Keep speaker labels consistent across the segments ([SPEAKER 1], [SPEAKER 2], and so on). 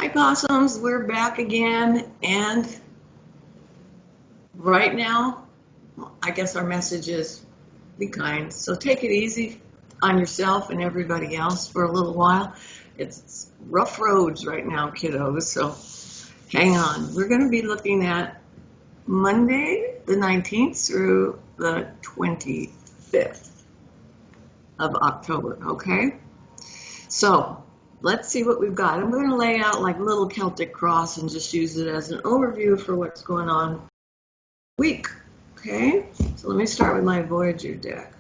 [SPEAKER 1] Hi Possums, we're back again, and right now, I guess our message is be kind. So take it easy on yourself and everybody else for a little while. It's rough roads right now, kiddos, so hang on. We're going to be looking at Monday the 19th through the 25th of October, okay? So let's see what we've got. I'm going to lay out like a little Celtic cross and just use it as an overview for what's going on week. Okay, so let me start with my Voyager deck.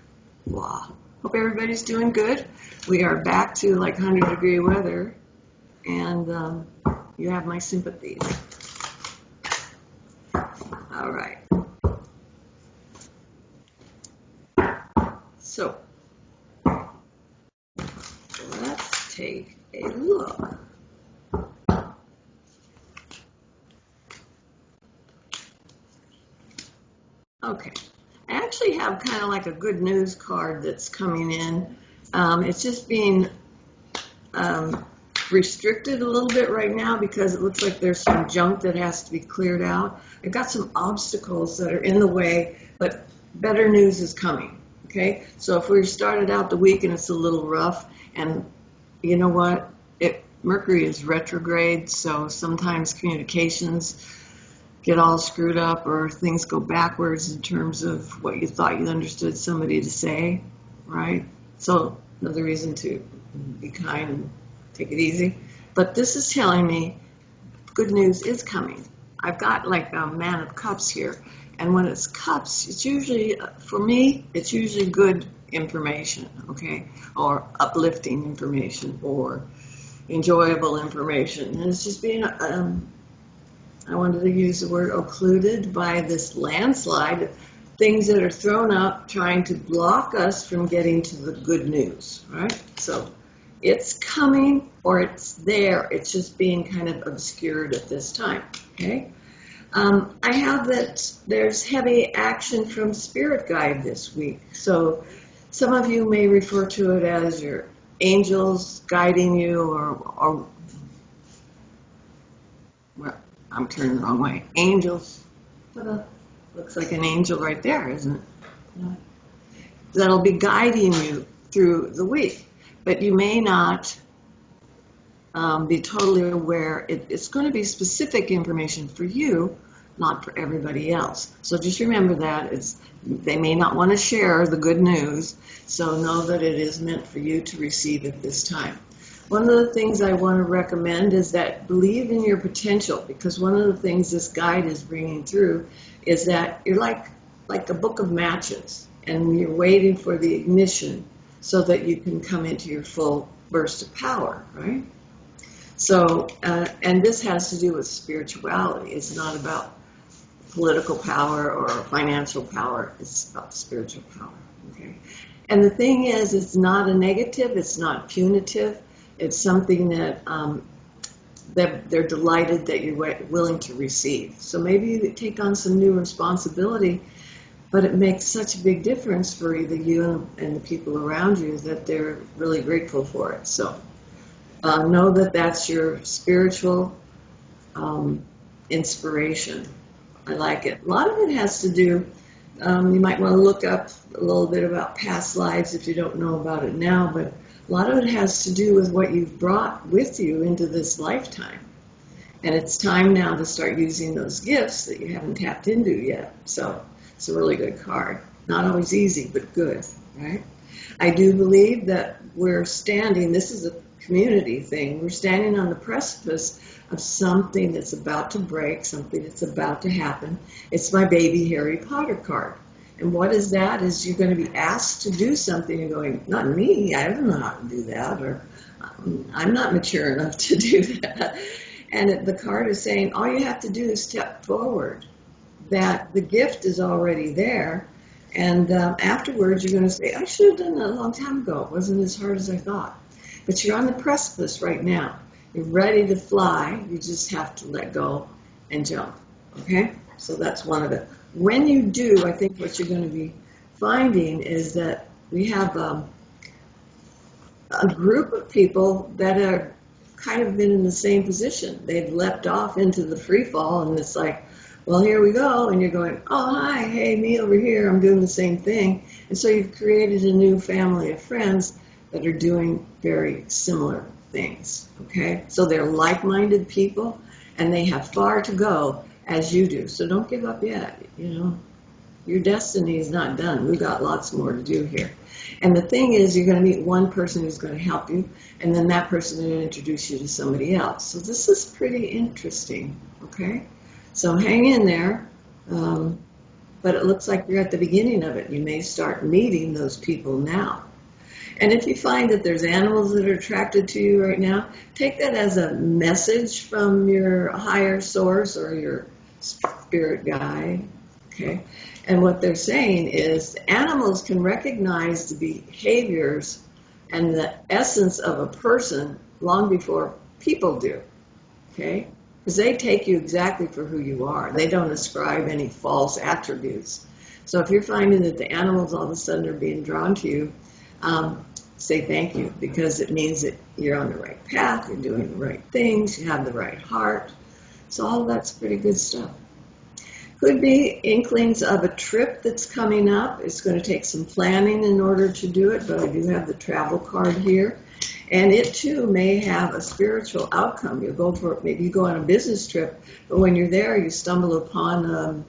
[SPEAKER 1] Wow. Hope everybody's doing good. We are back to like 100-degree weather, and you have my sympathies. All right. So let's take a look. Okay, I actually have kind of like a good news card that's coming in. It's just being restricted a little bit right now because it looks like there's some junk that has to be cleared out. I've got some obstacles that are in the way, but better news is coming. Okay, so if we started out the week and it's a little rough, and you know what, Mercury is retrograde, so sometimes communications get all screwed up or things go backwards in terms of what you thought you understood somebody to say, right? So another reason to be kind and take it easy. But this is telling me good news is coming. I've got like a Man of Cups here, and when it's cups, it's usually, for me, it's usually good information, okay? Or uplifting information or enjoyable information. And it's just being I wanted to use the word occluded by this landslide, things that are thrown up trying to block us from getting to the good news, right? So it's coming or it's there. It's just being kind of obscured at this time, okay? I have that there's heavy action from Spirit Guide this week. So some of you may refer to it as your angels guiding you or well, I'm turning the wrong way. Angels. Ta-da. Looks like an angel right there, isn't it? Yeah. That'll be guiding you through the week. But you may not be totally aware. It's going to be specific information for you, not for everybody else. So just remember that. They may not want to share the good news, so know that it is meant for you to receive at this time. One of the things I want to recommend is that believe in your potential, because one of the things this guide is bringing through is that you're like a book of matches, and you're waiting for the ignition so that you can come into your full burst of power, right? So, and this has to do with spirituality. It's not about political power or financial power. It's about spiritual power, okay? And the thing is, it's not a negative. It's not punitive. It's something that they're delighted that you're willing to receive. So maybe you take on some new responsibility, but it makes such a big difference for either you and the people around you that they're really grateful for it. So know that that's your spiritual inspiration. I like it. A lot of it has to do, you might want to look up a little bit about past lives if you don't know about it now, but a lot of it has to do with what you've brought with you into this lifetime. And it's time now to start using those gifts that you haven't tapped into yet. So it's a really good card. Not always easy, but good, right? I do believe that we're standing, this is a community thing, we're standing on the precipice of something that's about to break, something that's about to happen. It's my baby Harry Potter card. And what is that? Is you're going to be asked to do something and going, not me, I don't know how to do that, or I'm not mature enough to do that. And the card is saying all you have to do is step forward, that the gift is already there. And afterwards you're going to say, I should have done that a long time ago. It wasn't as hard as I thought. But you're on the precipice right now. You're ready to fly. You just have to let go and jump. Okay? So that's one of it. When you do, I think what you're going to be finding is that we have a group of people that are kind of been in the same position. They've leapt off into the free fall, and it's like, well, here we go. And you're going, oh, hi, hey, me over here. I'm doing the same thing. And so you've created a new family of friends that are doing very similar things, okay? So they're like-minded people, and they have far to go as you do. So don't give up yet, you know. Your destiny is not done. We've got lots more to do here. And the thing is, you're going to meet one person who's going to help you, and then that person will introduce you to somebody else. So this is pretty interesting, okay? So hang in there. But it looks like you're at the beginning of it. You may start meeting those people now. And if you find that there's animals that are attracted to you right now, take that as a message from your higher source or your spirit guide, okay? And what they're saying is animals can recognize the behaviors and the essence of a person long before people do, okay? Because they take you exactly for who you are. They don't ascribe any false attributes. So if you're finding that the animals all of a sudden are being drawn to you, say thank you, because it means that you're on the right path, you're doing the right things, you have the right heart. So all of that's pretty good stuff. Could be inklings of a trip that's coming up. It's going to take some planning in order to do it, but I do have the travel card here. And it too may have a spiritual outcome. You'll go for, maybe you go on a business trip, but when you're there, you stumble upon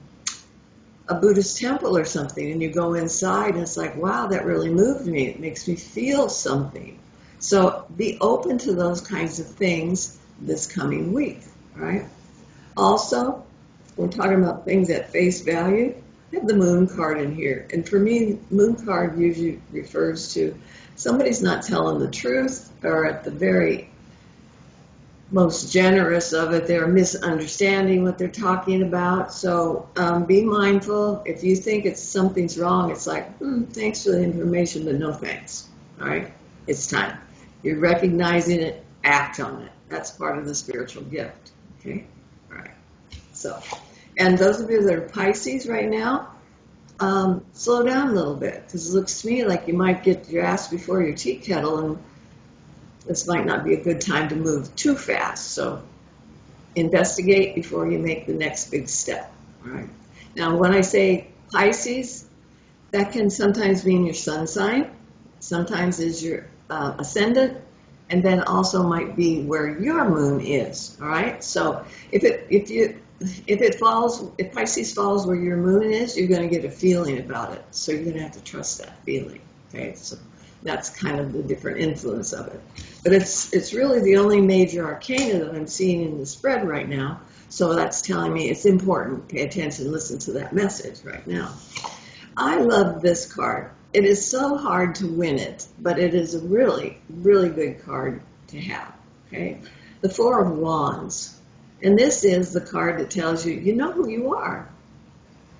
[SPEAKER 1] a Buddhist temple or something, and you go inside, and it's like, wow, that really moved me. It makes me feel something. So be open to those kinds of things this coming week, right? Also, we're talking about things at face value. I have the moon card in here. And for me, moon card usually refers to somebody's not telling the truth, or at the very most generous of it, they're misunderstanding what they're talking about. So be mindful. If you think something's wrong, it's like, thanks for the information, but no thanks. All right? It's time. You're recognizing it, act on it. That's part of the spiritual gift. Okay? All right. So, and those of you that are Pisces right now, slow down a little bit, because it looks to me like you might get your ass before your tea kettle, and this might not be a good time to move too fast. So investigate before you make the next big step. All right. Now, when I say Pisces, that can sometimes mean your sun sign, sometimes is your ascendant, and then also might be where your moon is. All right. So if Pisces falls where your moon is, you're going to get a feeling about it. So you're going to have to trust that feeling. Okay. So that's kind of the different influence of it. But it's really the only major arcana that I'm seeing in the spread right now. So that's telling me it's important. Pay attention, listen to that message right now. I love this card. It is so hard to win it, but it is a really, really good card to have. Okay, the Four of Wands. And this is the card that tells you, you know who you are.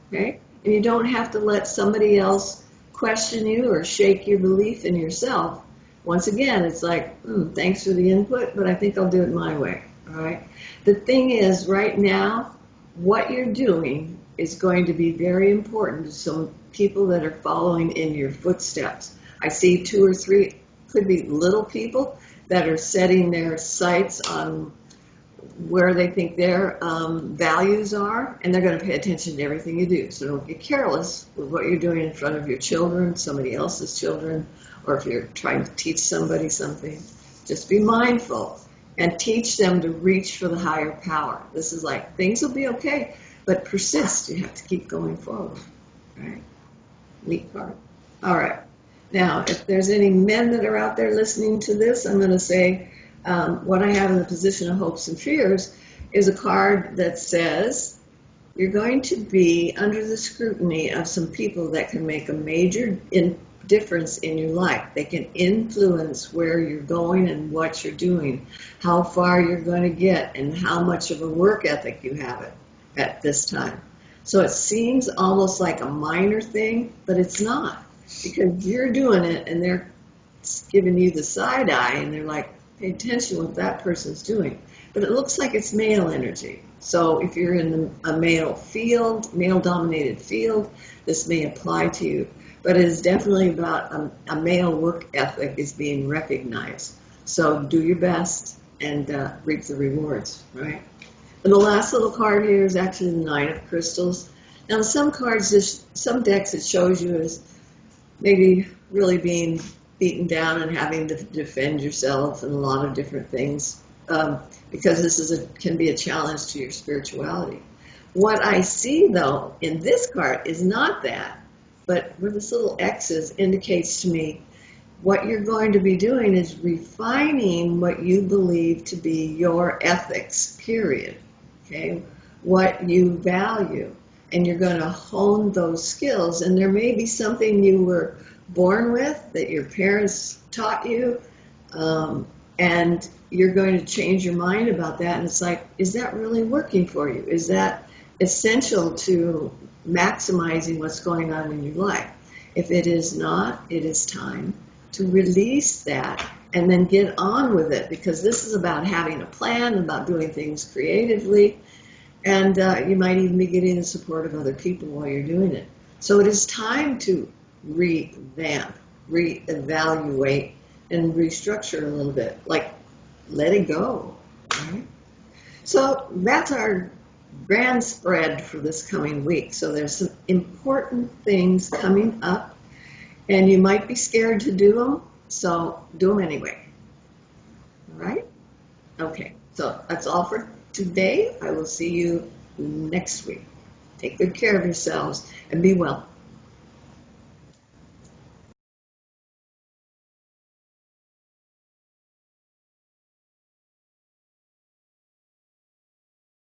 [SPEAKER 1] Okay, and you don't have to let somebody else question you or shake your belief in yourself. Once again, it's like, thanks for the input, but I think I'll do it my way. All right. The thing is, right now, what you're doing is going to be very important to some people that are following in your footsteps. I see 2 or 3, could be little people that are setting their sights on where they think their values are, and they're going to pay attention to everything you do. So don't get careless with what you're doing in front of your children, somebody else's children, or if you're trying to teach somebody something. Just be mindful and teach them to reach for the higher power. This is like, things will be okay, but persist. You have to keep going forward. Right? Neat card. All right. Now, if there's any men that are out there listening to this, I'm going to say what I have in the position of hopes and fears is a card that says you're going to be under the scrutiny of some people that can make a major difference in your life. They can influence where you're going and what you're doing, how far you're going to get, and how much of a work ethic you have at this time. So it seems almost like a minor thing, but it's not, because you're doing it and they're giving you the side eye, and they're like, pay attention to what that person's doing. But it looks like it's male energy. So if you're in a male field, male-dominated field, this may apply to you. But it is definitely about a male work ethic is being recognized. So do your best and reap the rewards, right? And the last little card here is actually the Nine of Crystals. Now, some cards, some decks, it shows you as maybe really being beaten down and having to defend yourself and a lot of different things, because this can be a challenge to your spirituality. What I see, though, in this card is not that, but where this little X is indicates to me what you're going to be doing is refining what you believe to be your ethics, period. Okay? What you value. And you're going to hone those skills. And there may be something you were born with that your parents taught you, and you're going to change your mind about that. And it's like, is that really working for you? Is that essential to maximizing what's going on in your life? If it is not, it is time to release that and then get on with it, because this is about having a plan, about doing things creatively, and you might even be getting the support of other people while you're doing it. So it is time to revamp, reevaluate, and restructure a little bit, like let it go. Right? So that's our grand spread for this coming week. So there's some important things coming up, and you might be scared to do them, so do them anyway. All right? Okay, so that's all for today. I will see you next week. Take good care of yourselves and be well.